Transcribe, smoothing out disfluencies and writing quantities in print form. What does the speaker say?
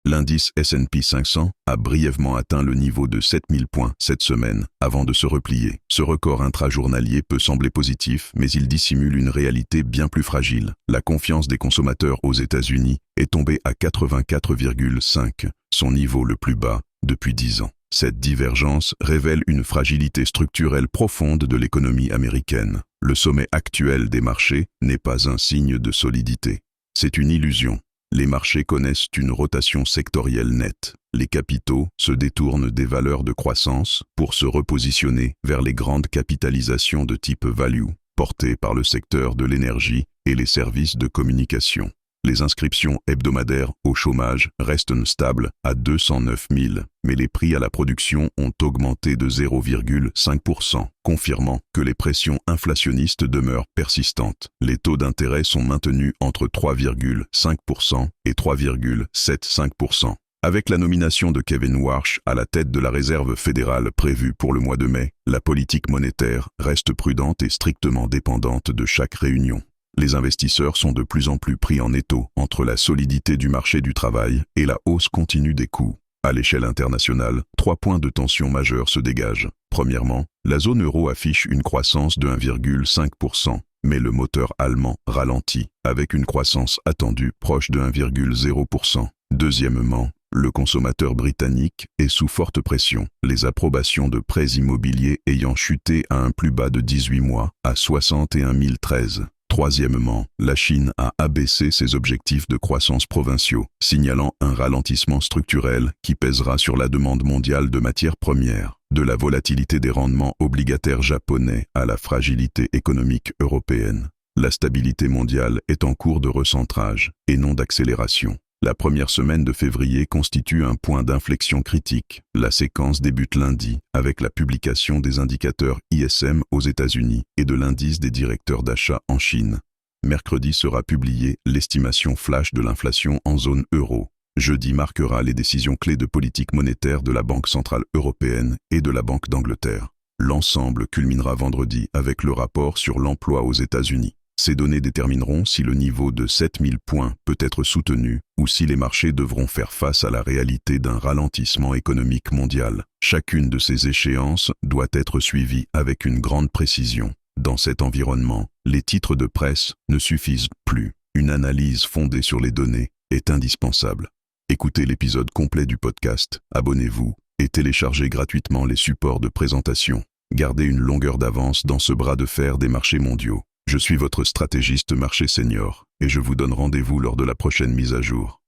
L'indice S&P 500 a brièvement atteint le niveau de 7000 points cette semaine avant de se replier. Ce record intrajournalier peut sembler positif, mais il dissimule une réalité bien plus fragile. La confiance des consommateurs aux États-Unis est tombée à 84,5, son niveau le plus bas depuis 10 ans. Cette divergence révèle une fragilité structurelle profonde de l'économie américaine. Le sommet actuel des marchés n'est pas un signe de solidité. C'est une illusion. Les marchés connaissent une rotation sectorielle nette. Les capitaux se détournent des valeurs de croissance pour se repositionner vers les grandes capitalisations de type value, portées par le secteur de l'énergie et les services de communication. Les inscriptions hebdomadaires au chômage restent stables à 209 000, mais les prix à la production ont augmenté de 0,5%, confirmant que les pressions inflationnistes demeurent persistantes. Les taux d'intérêt sont maintenus entre 3,5% et 3,75%. Avec la nomination de Kevin Warsh à la tête de la Réserve fédérale prévue pour le mois de mai, la politique monétaire reste prudente et strictement dépendante de chaque réunion. Les investisseurs sont de plus en plus pris en étau entre la solidité du marché du travail et la hausse continue des coûts. À l'échelle internationale, 3 points de tension majeurs se dégagent. Premièrement, la zone euro affiche une croissance de 1,5%, mais le moteur allemand ralentit, avec une croissance attendue proche de 1,0%. Deuxièmement, le consommateur britannique est sous forte pression, les approbations de prêts immobiliers ayant chuté à un plus bas de 18 mois, à 61 013. Troisièmement, la Chine a abaissé ses objectifs de croissance provinciaux, signalant un ralentissement structurel qui pèsera sur la demande mondiale de matières premières. De la volatilité des rendements obligataires japonais à la fragilité économique européenne. La stabilité mondiale est en cours de recentrage et non d'accélération. La première semaine de février constitue un point d'inflexion critique. La séquence débute lundi avec la publication des indicateurs ISM aux États-Unis et de l'indice des directeurs d'achat en Chine. Mercredi sera publiée l'estimation flash de l'inflation en zone euro. Jeudi marquera les décisions clés de politique monétaire de la Banque centrale européenne et de la Banque d'Angleterre. L'ensemble culminera vendredi avec le rapport sur l'emploi aux États-Unis. Ces données détermineront si le niveau de 7000 points peut être soutenu ou si les marchés devront faire face à la réalité d'un ralentissement économique mondial. Chacune de ces échéances doit être suivie avec une grande précision. Dans cet environnement, les titres de presse ne suffisent plus. Une analyse fondée sur les données est indispensable. Écoutez l'épisode complet du podcast, abonnez-vous et téléchargez gratuitement les supports de présentation. Gardez une longueur d'avance dans ce bras de fer des marchés mondiaux. Je suis votre stratégiste marché senior et je vous donne rendez-vous lors de la prochaine mise à jour.